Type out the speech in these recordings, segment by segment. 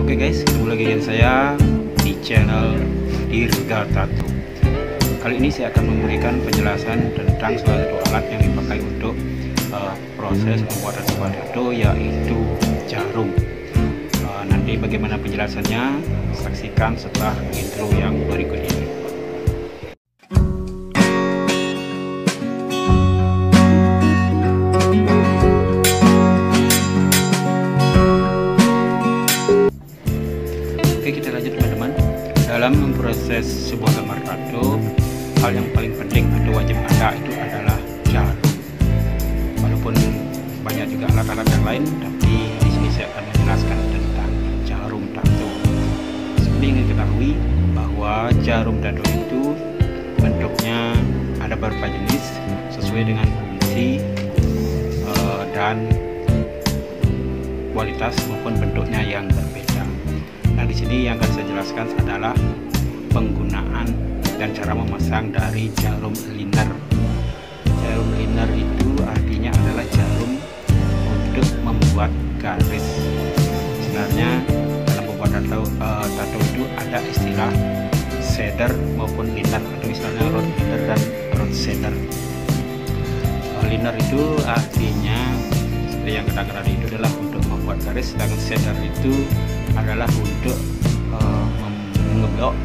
Oke guys, ketemu lagi dengan saya di channel Dirga Tattoo. Kali ini saya akan memberikan penjelasan tentang salah satu alat yang dipakai untuk proses pembuatan sebuah tattoo, yaitu jarum. Nanti bagaimana penjelasannya, saksikan setelah intro yang berikut ini. Oke, kita lanjut teman-teman. Dalam memproses sebuah gambar tattoo, hal yang paling penting atau wajib ada itu adalah jarum. Walaupun banyak juga alat-alat yang lain, tapi di sini saya akan menjelaskan tentang jarum tattoo. Seperti yang diketahui bahwa jarum tattoo itu bentuknya ada beberapa jenis sesuai dengan fungsi dan kualitas maupun bentuknya yang berbeda. Nah, di sini yang akan saya jelaskan adalah penggunaan dan cara memasang dari jarum liner. Jarum liner itu artinya adalah jarum untuk membuat garis. Sebenarnya dalam membuat tattoo itu ada istilah shader maupun liner, atau misalnya road liner dan road shader. Liner itu artinya seperti yang kita kenal itu adalah untuk membuat garis, sedangkan shader itu adalah untuk mengeblok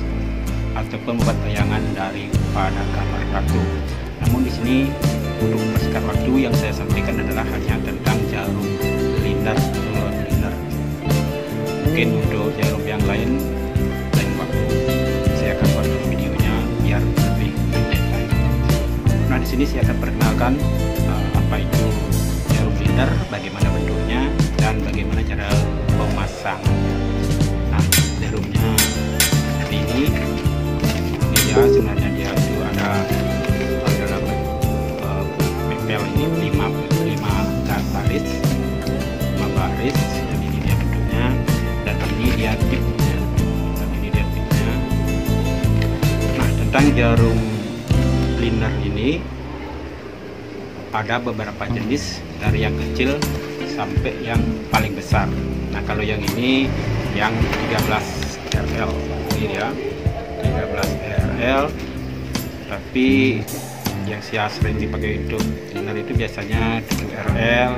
ataupun membuat bayangan daripada gambar tattoo. Namun di sini untuk mempersingkat waktu yang saya sampaikan adalah hanya tentang jarum liner atau road liner. Mungkin untuk jarum yang lain waktu saya akan buat videonya biar lebih mendetail. Nah, di sini saya akan perkenalkan apa itu jarum liner, bagaimana bentuknya, dan bagaimana cara pemasangan. Nah, jarumnya seperti ini ya, sebenarnya dia itu ada dalam pempel ini 5 baris, dan ini dia bentuknya, dan ini dia tipnya, Nah, tentang jarum liner ini ada beberapa jenis dari yang kecil sampai yang paling besar. Nah, kalau yang ini yang 13 RL ini dia 13 RL, tapi yang saya sering dipakai untuk liner itu biasanya 7 RL,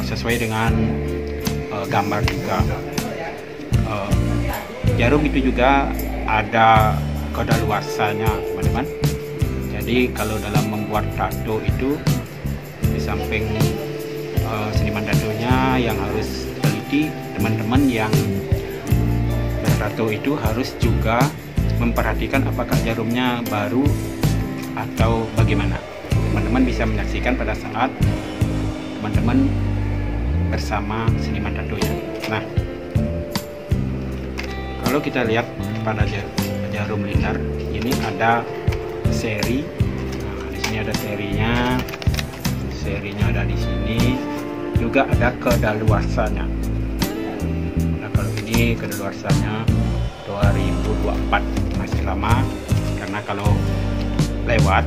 sesuai dengan gambar juga. Jarum itu juga ada kadaluarsanya teman-teman. Jadi kalau dalam membuat tattoo itu, di samping seniman tattoonya yang harus teliti, teman-teman yang bertattoo itu harus juga memperhatikan apakah jarumnya baru atau bagaimana. Teman-teman bisa menyaksikan pada saat teman-teman bersama seniman tattoonya. Nah, kalau kita lihat pada jarum liner ini ada seri. Nah, di sini ada serinya ada di sini, juga ada kadaluarsanya. Nah, kalau ini kadaluarsanya 2024, masih lama, karena kalau lewat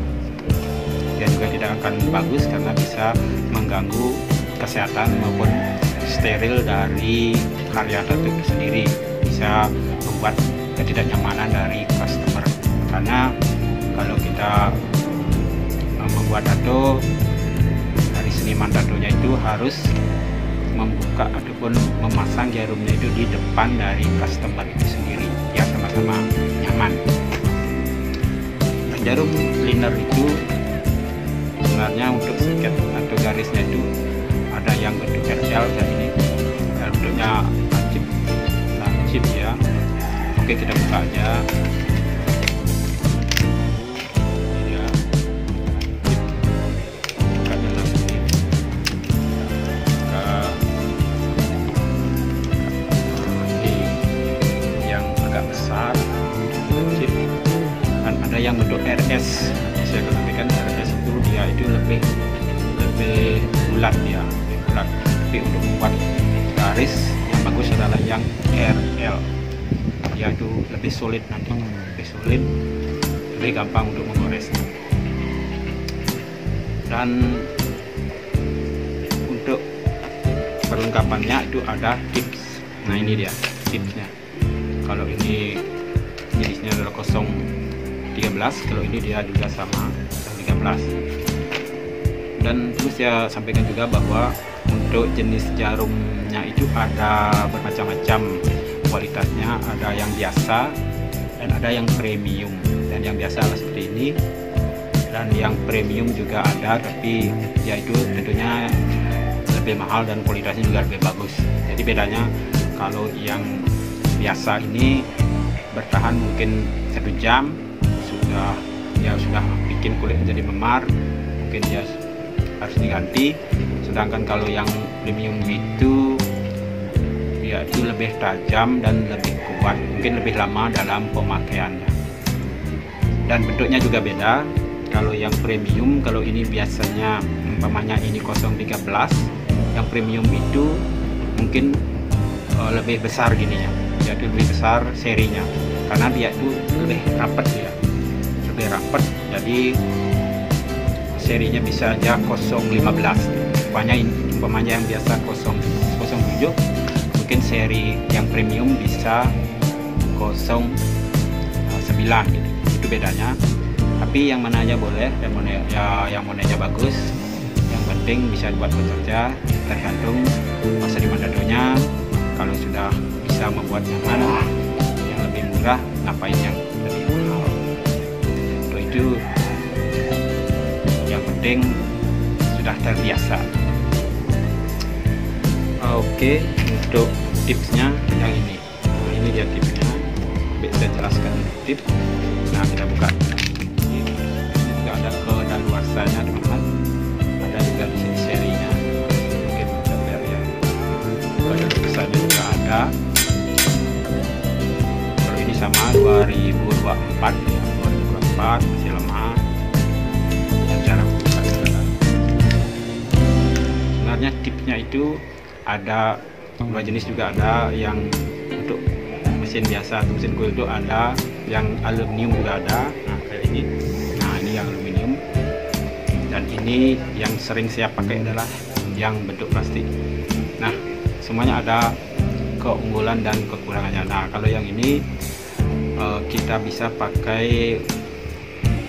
dia juga tidak akan bagus karena bisa mengganggu kesehatan maupun steril dari karya tattoo itu sendiri, bisa membuat ketidaknyamanan dari customer. Karena kalau kita membuat tattoo, dari seniman tattoonya itu harus membuka ataupun memasang jarumnya itu di depan dari customer itu sendiri, ya sama-sama nyaman. Nah, jarum liner itu sebenarnya untuk sket atau garisnya itu ada yang bentuk RL dan ini bentuknya lancip ya. Oke, kita buka aja. Yang bentuk RS, saya akan sampaikan RS itu dia itu lebih bulat ya, lebih bulat. Tapi untuk membuat garis yang bagus adalah yang RL, dia itu lebih solid, nanti lebih gampang untuk mengoresnya. Dan untuk perlengkapannya itu ada tips Nah ini dia tipsnya. Kalau ini jenisnya adalah 013, kalau ini dia juga sama 13. Dan terus saya sampaikan juga bahwa untuk jenis jarumnya itu ada bermacam-macam kualitasnya, ada yang biasa dan ada yang premium. Dan yang biasa seperti ini, dan yang premium juga ada, tapi ya itu tentunya lebih mahal dan kualitasnya juga lebih bagus. Jadi bedanya, kalau yang biasa ini bertahan mungkin 1 jam sudah bikin kulit menjadi memar, mungkin dia harus diganti. Sedangkan kalau yang premium itu ya itu lebih tajam dan lebih kuat, mungkin lebih lama dalam pemakaiannya. Dan bentuknya juga beda. Kalau yang premium, kalau ini biasanya umpamanya ini 013, yang premium itu mungkin lebih besar gininya, jadi lebih besar serinya, karena dia itu lebih rapat, dia lebih rapat. Jadi serinya bisa aja 015. Umpamanya yang biasa 007, mungkin seri yang premium bisa 09 gitu. Itu bedanya. Tapi yang mana aja boleh, dan yang mana aja bagus. Yang penting bisa dibuat saja, tergantung masa di mandadonya. Kalau sudah bisa membuat nyaman, yang lebih murah, ngapain yang lebih mahal. Untuk itu yang penting sudah terbiasa. Oke, untuk tipsnya yang ini. Nah, ini dia tipsnya. Saya jelaskan tips. Nah, kita buka. Ini juga ada kedaluarsanya, teman-teman. Ada juga di sini serinya. Mungkin bisa lihat ya. Kedaluarsanya juga ada. Kalau ini sama 2024 ya, 2024 masih lemah. Dan cara buka sebenarnya tipsnya itu ada 2 jenis juga, ada yang untuk mesin biasa atau mesin kuil itu ada, yang aluminium juga ada. Nah kayak ini, nah ini yang aluminium, dan ini yang sering saya pakai adalah yang bentuk plastik. Nah semuanya ada keunggulan dan kekurangannya. Nah kalau yang ini kita bisa pakai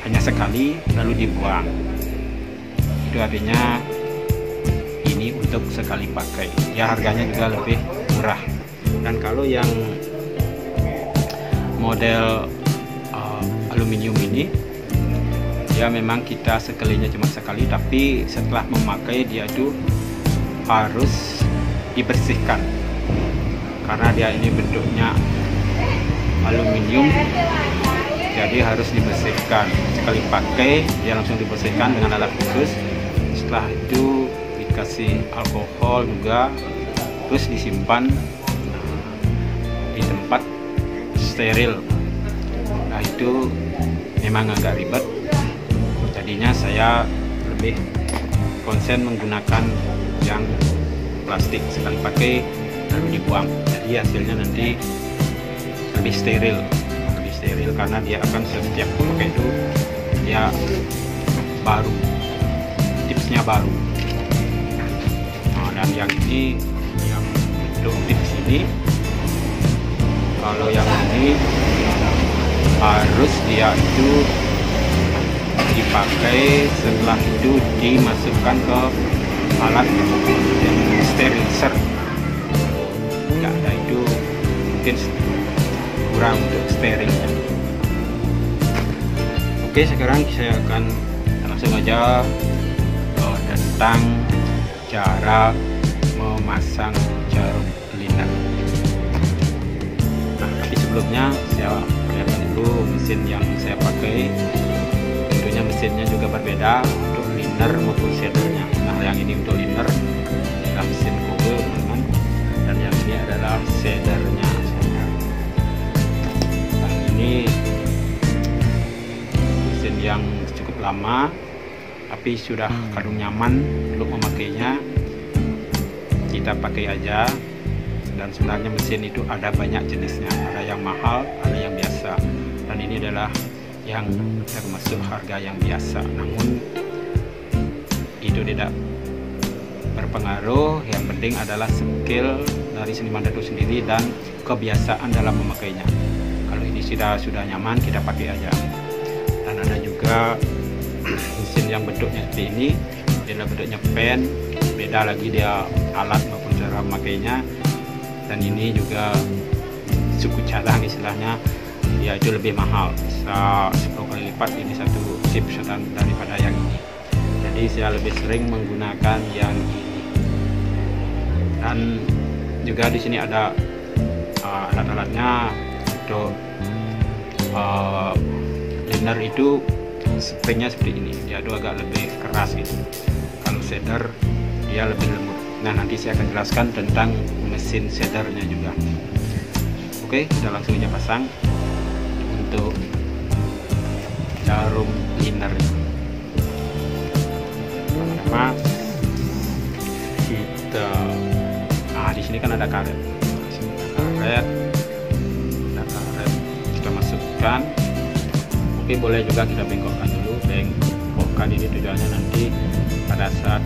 hanya sekali lalu dibuang, itu artinya ini untuk sekali pakai, ya harganya juga lebih murah. Dan kalau yang model aluminium ini, ya memang kita sekalinya cuma sekali, tapi setelah memakai dia itu harus dibersihkan, karena dia ini bentuknya aluminium, jadi harus dibersihkan. Sekali pakai dia langsung dibersihkan dengan alat khusus. Setelah itu kasih alkohol juga, terus disimpan di tempat steril. Nah itu memang agak ribet, jadinya saya lebih konsen menggunakan yang plastik, sekali pakai lalu dibuang. Jadi hasilnya nanti lebih steril karena dia akan setiap pakai itu dia baru, tipsnya baru. Dan yang ini, yang untuk tips ini, kalau yang ini harus dia itu dipakai, setelah itu dimasukkan ke alat sterilizer. Nggak ada itu, mungkin kurang untuk sterilnya. Oke, sekarang saya akan langsung aja tentang cara memasang jarum liner. Nah, tapi sebelumnya saya perlihatkan dulu mesin yang saya pakai. Tentunya mesinnya juga berbeda untuk liner maupun shadernya. Nah, yang ini untuk liner adalah mesin Kobe, teman-teman, dan yang ini adalah shadernya. Nah, ini mesin yang cukup lama, tapi sudah kadung nyaman untuk memakainya. Kita pakai aja. Dan sebenarnya mesin itu ada banyak jenisnya, ada yang mahal, ada yang biasa, dan ini adalah yang termasuk harga yang biasa. Namun itu tidak berpengaruh, yang penting adalah skill dari seniman tato sendiri dan kebiasaan dalam memakainya. Kalau ini sudah nyaman, kita pakai aja. Dan ada juga mesin yang bentuknya seperti ini, dia bentuknya pen, beda lagi dia alat maupun cara memakainya. Dan ini juga suku cadang istilahnya, yaitu lebih mahal, bisa 10 kali lipat ini satu chip daripada yang ini. Jadi saya lebih sering menggunakan yang ini. Dan juga di sini ada alat-alatnya. Untuk liner itu springnya seperti ini, dia itu agak lebih keras gitu. Kalau shader dia lebih lembut. Nah, nanti saya akan jelaskan tentang mesin shadernya juga. Oke, kita langsung aja pasang untuk jarum liner. Pertama kita, di sini kan ada karet. Di sini ada karet, kita masukkan. Oke, boleh juga kita bengkokkan dulu. Bengkokkan ini tujuannya nanti pada saat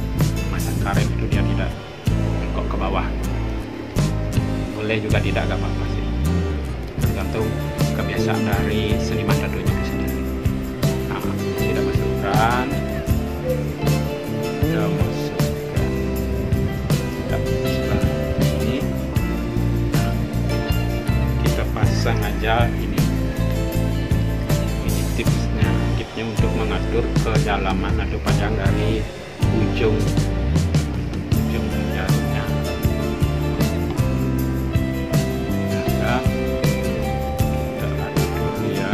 masang karet itu dia tidak bengkok ke bawah. Boleh juga tidak, agak apa-apa sih, tergantung kebiasaan dari seniman tato itu sendiri. Nah, kita masukkan, ini kita pasang aja. Ini tipsnya untuk mengatur kedalaman atau panjang dari ujung jarumnya. Kita atur ya,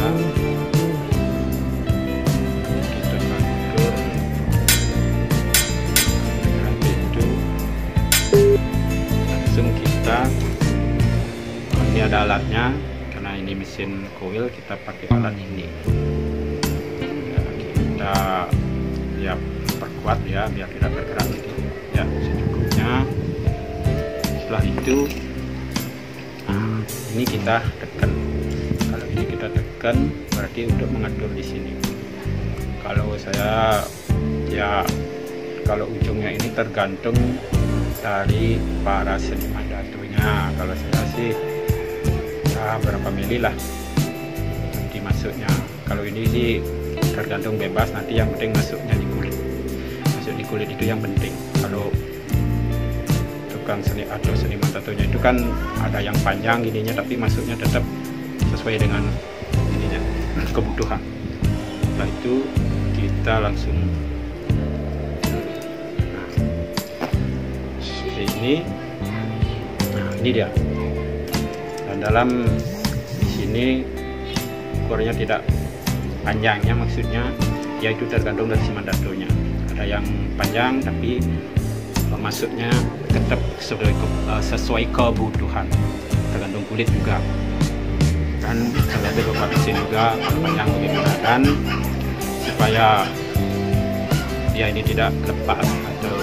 kita atur. Nanti itu langsung kita, ini ada alatnya, karena ini mesin coil, kita pakai alat ini. Kita ya perkuat ya, biar tidak bergerak lagi ya, secukupnya. Setelah itu ini kita tekan. Kalau ini kita tekan berarti untuk mengatur di sini. Kalau saya ya, kalau ujungnya ini tergantung dari para seniman tatonya. Kalau saya sih ya berapa mili lah nanti masuknya. Kalau ini sih tergantung bebas, nanti yang penting masuknya di kulit. Masuk di kulit itu yang penting. Kalau tukang seni atau seniman tatonya itu kan ada yang panjang ininya, tapi masuknya tetap sesuai dengan ininya, kebutuhan. Setelah itu kita langsung seperti ini. Nah, ini dia. Dan dalam di sini ukurnya tidak panjangnya, maksudnya yaitu tergantung dari seniman tatonya. Ada yang panjang tapi masuknya tetap sesuai kebutuhan, tergantung kulit juga. Dan ada beberapa mesin juga panjang bagaimana, dan supaya dia ini tidak lepas atau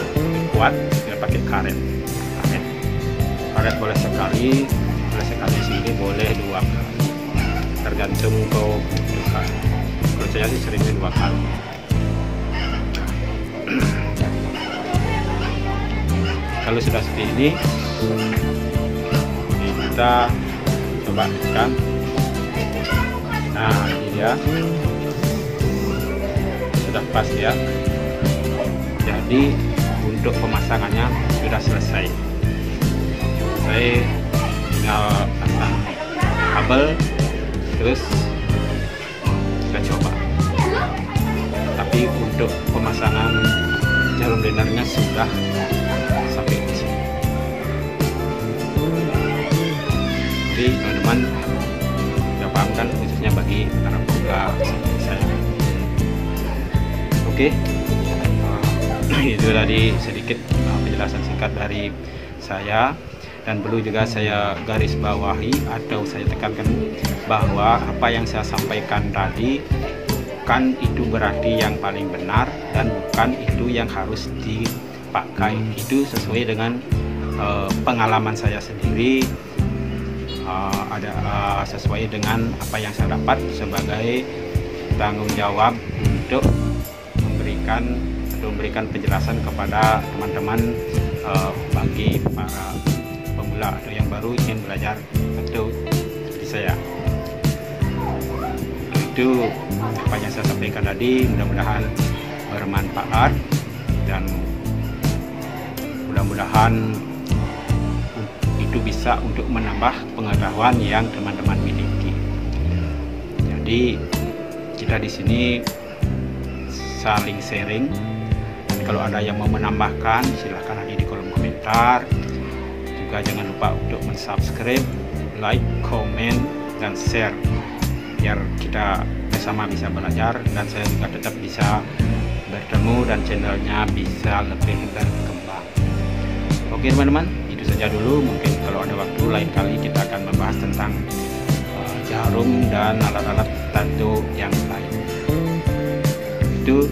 kuat, kita pakai karet. Karet boleh sekali sini, boleh 2 kali, tergantung kebutuhan. Kalau saya sih seringnya 2 kali. Kalau sudah seperti ini, kita coba tekan. Nah, ini dia, sudah pas ya. Jadi untuk pemasangannya sudah selesai. Saya tinggal pasang kabel, terus kita coba. Tapi untuk pemasangan jarum linernya sudah sampai di sini. Jadi teman-teman sudah paham kan, khususnya bagi para pemula seperti saya. Oke, itu tadi sedikit penjelasan singkat dari saya. Dan perlu juga saya garis bawahi atau saya tekankan bahwa apa yang saya sampaikan tadi bukan itu berarti yang paling benar, dan bukan itu yang harus dipakai. Itu sesuai dengan pengalaman saya sendiri, sesuai dengan apa yang saya dapat sebagai tanggung jawab untuk memberikan penjelasan kepada teman-teman, bagi para pemula apabila ada yang baru ingin belajar tato seperti saya. Itu apa yang saya sampaikan tadi, mudah-mudahan bermanfaat dan mudah-mudahan itu bisa untuk menambah pengetahuan yang teman-teman miliki. Jadi kita di sini saling sharing, dan kalau ada yang mau menambahkan silahkan aja di kolom komentar. Juga jangan lupa untuk mensubscribe, like, comment, dan share biar kita bersama bisa belajar dan saya juga tetap bisa bertemu dan channelnya bisa lebih berkembang. Oke teman-teman, itu saja dulu. Mungkin kalau ada waktu lain kali kita akan membahas tentang jarum dan alat-alat tato yang lain. Itu